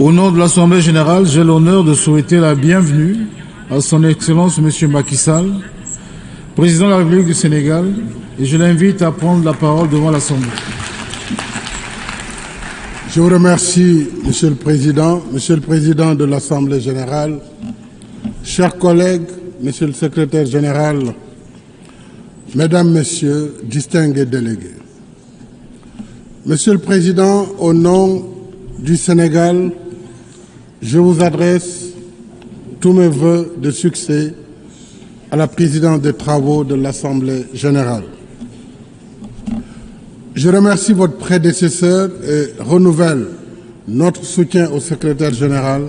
Au nom de l'Assemblée générale, j'ai l'honneur de souhaiter la bienvenue à son Excellence M. Macky Sall, Président de la République du Sénégal, et je l'invite à prendre la parole devant l'Assemblée. Je vous remercie, Monsieur le Président de l'Assemblée générale, chers collègues, Monsieur le Secrétaire général, Mesdames, Messieurs, distingués délégués. Monsieur le Président, au nom du Sénégal, je vous adresse tous mes vœux de succès à la présidence des travaux de l'Assemblée générale. Je remercie votre prédécesseur et renouvelle notre soutien au secrétaire général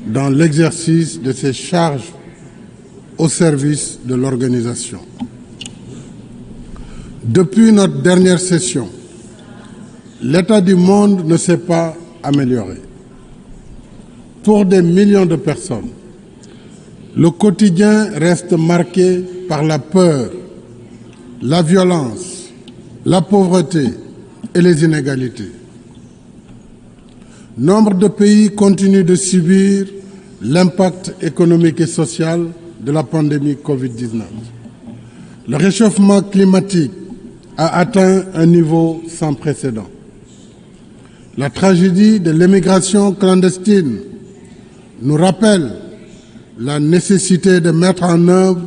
dans l'exercice de ses charges au service de l'organisation. Depuis notre dernière session, l'état du monde ne s'est pas amélioré. Pour des millions de personnes, le quotidien reste marqué par la peur, la violence, la pauvreté et les inégalités. Nombre de pays continuent de subir l'impact économique et social de la pandémie Covid-19. Le réchauffement climatique a atteint un niveau sans précédent. La tragédie de l'immigration clandestine nous rappelle la nécessité de mettre en œuvre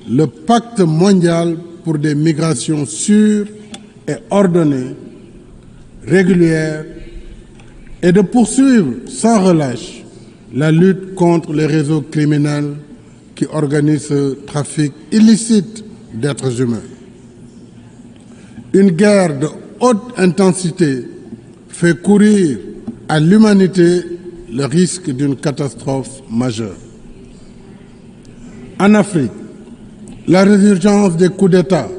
le pacte mondial pour des migrations sûres et ordonnées, régulières, et de poursuivre sans relâche la lutte contre les réseaux criminels qui organisent ce trafic illicite d'êtres humains. Une guerre de haute intensité fait courir à l'humanité le risque d'une catastrophe majeure. En Afrique, la résurgence des coups d'État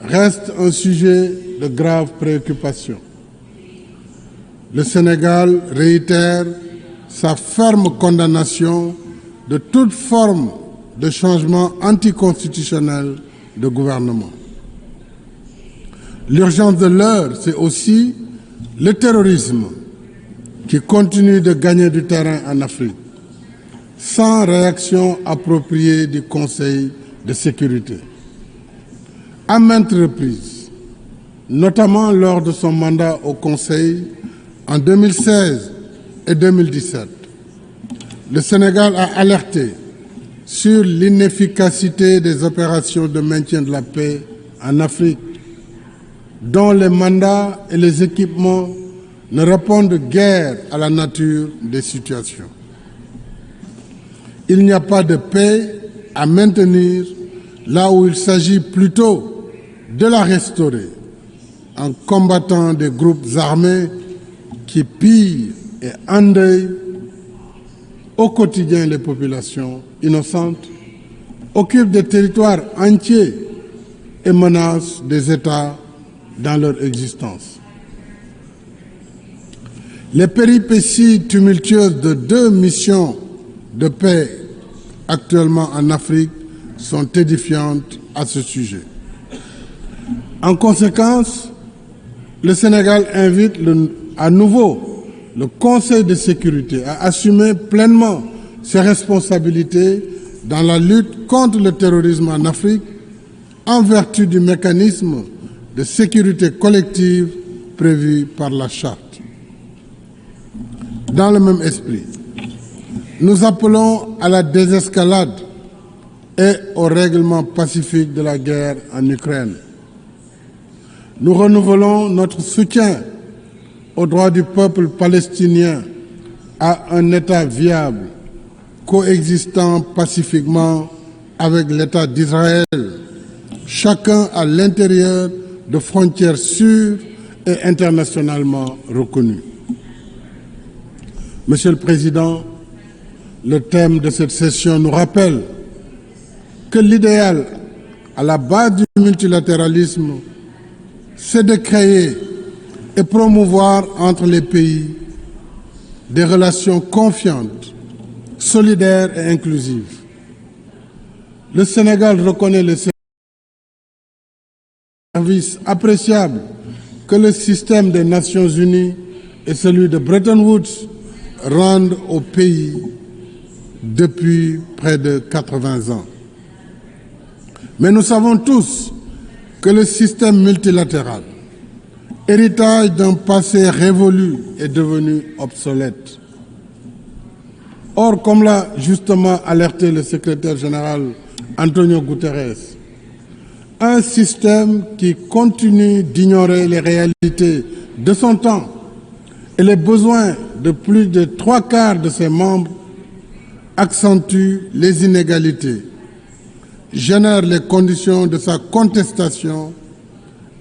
reste un sujet de grave préoccupation. Le Sénégal réitère sa ferme condamnation de toute forme de changement anticonstitutionnel de gouvernement. L'urgence de l'heure, c'est aussi le terrorisme qui continue de gagner du terrain en Afrique, sans réaction appropriée du Conseil de sécurité. À maintes reprises, notamment lors de son mandat au Conseil en 2016 et 2017, le Sénégal a alerté sur l'inefficacité des opérations de maintien de la paix en Afrique, dont les mandats et les équipements ne répondent guère à la nature des situations. Il n'y a pas de paix à maintenir là où il s'agit plutôt de la restaurer en combattant des groupes armés qui pillent et endeuillent au quotidien les populations innocentes, occupent des territoires entiers et menacent des États dans leur existence. Les péripéties tumultueuses de 2 missions de paix actuellement en Afrique sont édifiantes à ce sujet. En conséquence, le Sénégal invite à nouveau le Conseil de sécurité à assumer pleinement ses responsabilités dans la lutte contre le terrorisme en Afrique en vertu du mécanisme de sécurité collective prévu par la Charte. Dans le même esprit, nous appelons à la désescalade et au règlement pacifique de la guerre en Ukraine. Nous renouvelons notre soutien au droit du peuple palestinien à un État viable, coexistant pacifiquement avec l'État d'Israël, chacun à l'intérieur de frontières sûres et internationalement reconnues. Monsieur le Président, le thème de cette session nous rappelle que l'idéal à la base du multilatéralisme, c'est de créer et promouvoir entre les pays des relations confiantes, solidaires et inclusives. Le Sénégal reconnaît les services appréciables que le système des Nations Unies et celui de Bretton Woods rendent au pays depuis près de 80 ans. Mais nous savons tous que le système multilatéral, héritage d'un passé révolu, est devenu obsolète. Or, comme l'a justement alerté le secrétaire général Antonio Guterres, un système qui continue d'ignorer les réalités de son temps et les besoins de plus de 3/4 de ses membres accentue les inégalités, génère les conditions de sa contestation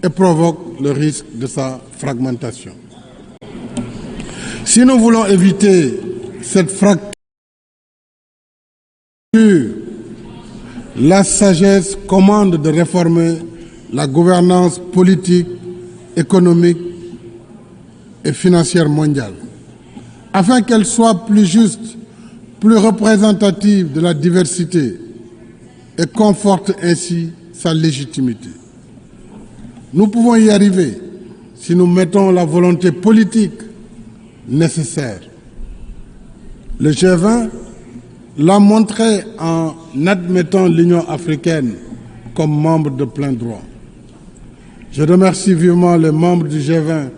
et provoque le risque de sa fragmentation. Si nous voulons éviter cette fracture, la sagesse commande de réformer la gouvernance politique, économique et financière mondiale, afin qu'elle soit plus juste, plus représentative de la diversité et conforte ainsi sa légitimité. Nous pouvons y arriver si nous mettons la volonté politique nécessaire. Le G20 l'a montré en admettant l'Union africaine comme membre de plein droit. Je remercie vivement les membres du G20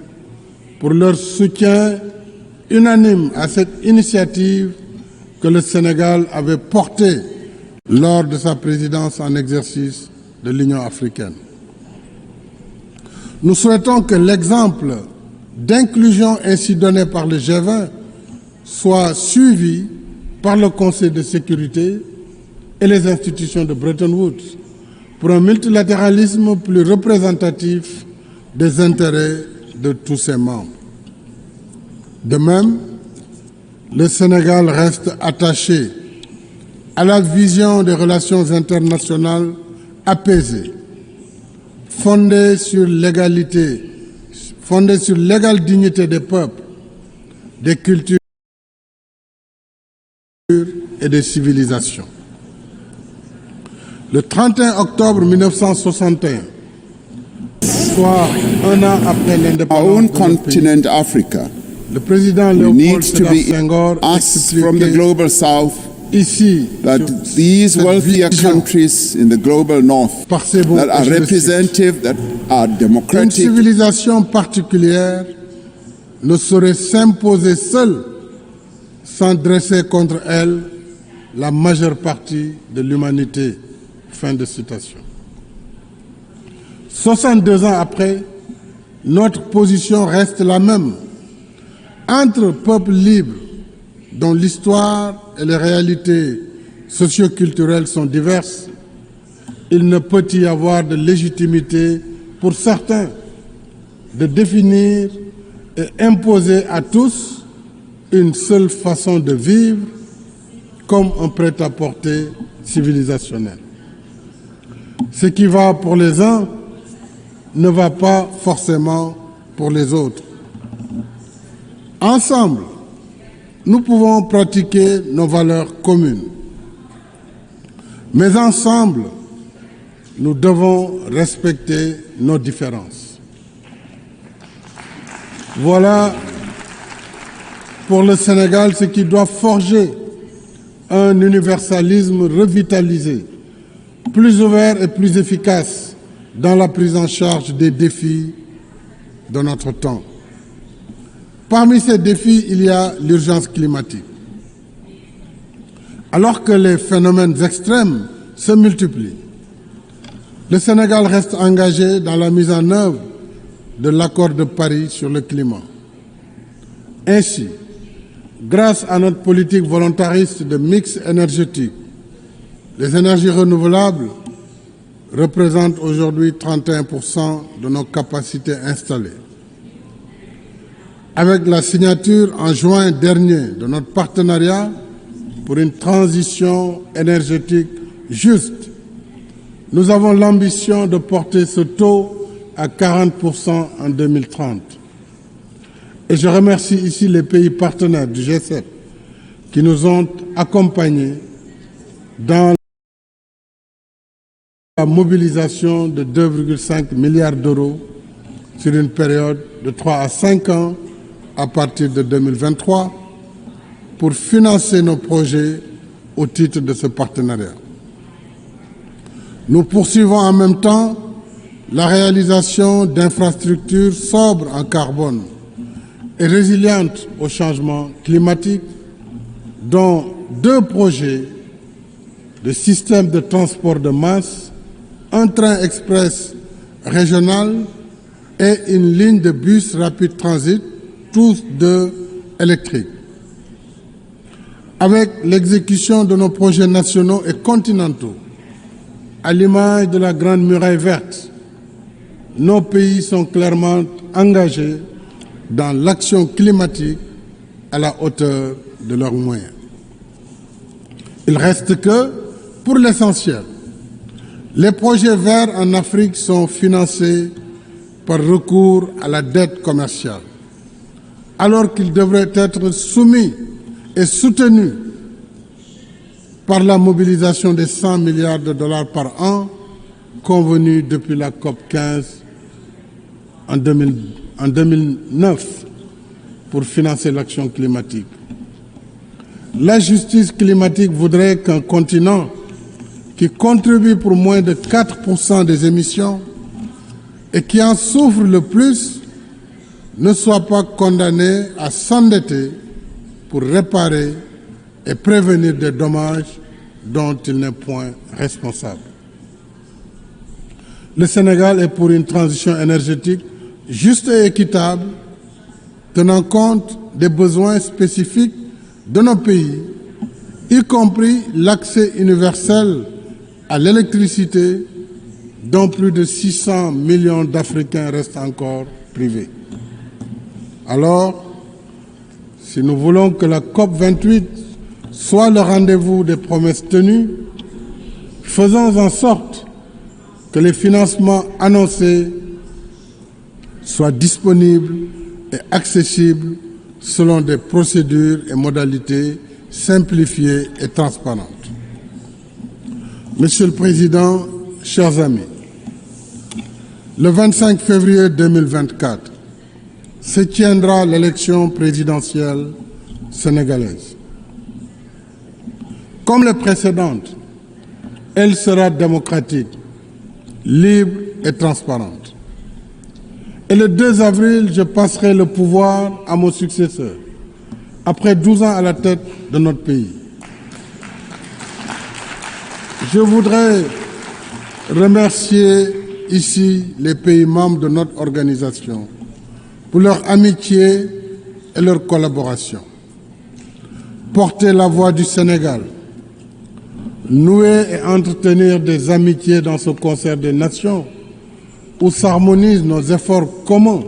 pour leur soutien unanime à cette initiative que le Sénégal avait portée lors de sa présidence en exercice de l'Union africaine. Nous souhaitons que l'exemple d'inclusion ainsi donné par le G20 soit suivi par le Conseil de sécurité et les institutions de Bretton Woods pour un multilatéralisme plus représentatif des intérêts de tous ses membres. De même, le Sénégal reste attaché à la vision des relations internationales apaisées, fondées sur l'égalité, fondées sur l'égale dignité des peuples, des cultures et des civilisations. Le 31 octobre 1961, soit un an après l'indépendance our own de notre pays, continent, Africa, le président Léopold needs to Sédar be Senghor us from the expliquait global south ici that sur these cette wealthier vision countries in the global north par ces mots, that et are je le cite, representative, that are une democratic, civilisation particulière ne saurait s'imposer seule sans dresser contre elle la majeure partie de l'humanité. Fin de citation. 62 ans après, notre position reste la même. Entre peuples libres, dont l'histoire et les réalités socio-culturelles sont diverses, il ne peut y avoir de légitimité pour certains de définir et imposer à tous une seule façon de vivre comme un prêt-à-porter civilisationnel. Ce qui va pour les uns ne va pas forcément pour les autres. Ensemble, nous pouvons pratiquer nos valeurs communes. Mais ensemble, nous devons respecter nos différences. Voilà pour le Sénégal ce qui doit forger un universalisme revitalisé, plus ouvert et plus efficace dans la prise en charge des défis de notre temps. Parmi ces défis, il y a l'urgence climatique. Alors que les phénomènes extrêmes se multiplient, le Sénégal reste engagé dans la mise en œuvre de l'accord de Paris sur le climat. Ainsi, grâce à notre politique volontariste de mix énergétique, les énergies renouvelables représentent aujourd'hui 31% de nos capacités installées. Avec la signature en juin dernier de notre partenariat pour une transition énergétique juste, nous avons l'ambition de porter ce taux à 40% en 2030. Et je remercie ici les pays partenaires du G7 qui nous ont accompagnés dans la mobilisation de 2,5 milliards d'euros sur une période de 3 à 5 ans à partir de 2023 pour financer nos projets au titre de ce partenariat. Nous poursuivons en même temps la réalisation d'infrastructures sobres en carbone et résilientes au changement climatique, dont 2 projets de système de transport de masse, un train express régional et une ligne de bus rapide transit, tous 2 électriques. Avec l'exécution de nos projets nationaux et continentaux, à l'image de la Grande Muraille verte, nos pays sont clairement engagés dans l'action climatique à la hauteur de leurs moyens. Il reste que, pour l'essentiel, les projets verts en Afrique sont financés par recours à la dette commerciale, alors qu'ils devraient être soumis et soutenus par la mobilisation des 100 milliards de dollars par an convenue depuis la COP 15 en 2009 pour financer l'action climatique. La justice climatique voudrait qu'un continent qui contribue pour moins de 4% des émissions et qui en souffre le plus ne soit pas condamné à s'endetter pour réparer et prévenir des dommages dont il n'est point responsable. Le Sénégal est pour une transition énergétique juste et équitable, tenant compte des besoins spécifiques de nos pays, y compris l'accès universel à l'électricité, dont plus de 600 millions d'Africains restent encore privés. Alors, si nous voulons que la COP28 soit le rendez-vous des promesses tenues, faisons en sorte que les financements annoncés soient disponibles et accessibles selon des procédures et modalités simplifiées et transparentes. Monsieur le Président, chers amis, le 25 février 2024 se tiendra l'élection présidentielle sénégalaise. Comme les précédentes, elle sera démocratique, libre et transparente. Et le 2 avril, je passerai le pouvoir à mon successeur, après 12 ans à la tête de notre pays. Je voudrais remercier ici les pays membres de notre organisation pour leur amitié et leur collaboration. Porter la voix du Sénégal, nouer et entretenir des amitiés dans ce concert des nations où s'harmonisent nos efforts communs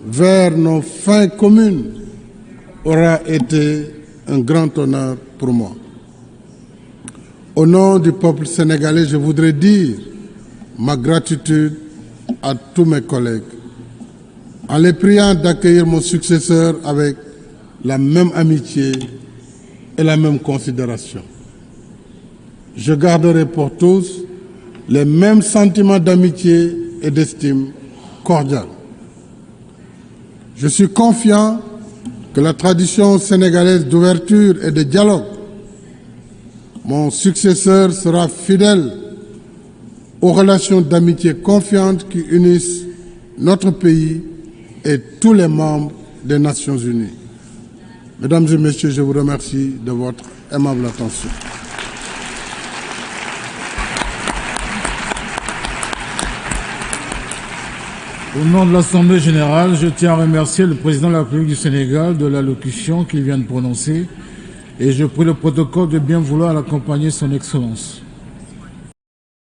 vers nos fins communes aura été un grand honneur pour moi. Au nom du peuple sénégalais, je voudrais dire ma gratitude à tous mes collègues, en les priant d'accueillir mon successeur avec la même amitié et la même considération. Je garderai pour tous les mêmes sentiments d'amitié et d'estime cordiale. Je suis confiant que la tradition sénégalaise d'ouverture et de dialogue, mon successeur sera fidèle aux relations d'amitié confiantes qui unissent notre pays et tous les membres des Nations Unies. Mesdames et Messieurs, je vous remercie de votre aimable attention. Au nom de l'Assemblée générale, je tiens à remercier le président de la République du Sénégal de l'allocution qu'il vient de prononcer et je prie le protocole de bien vouloir l'accompagner son Excellence.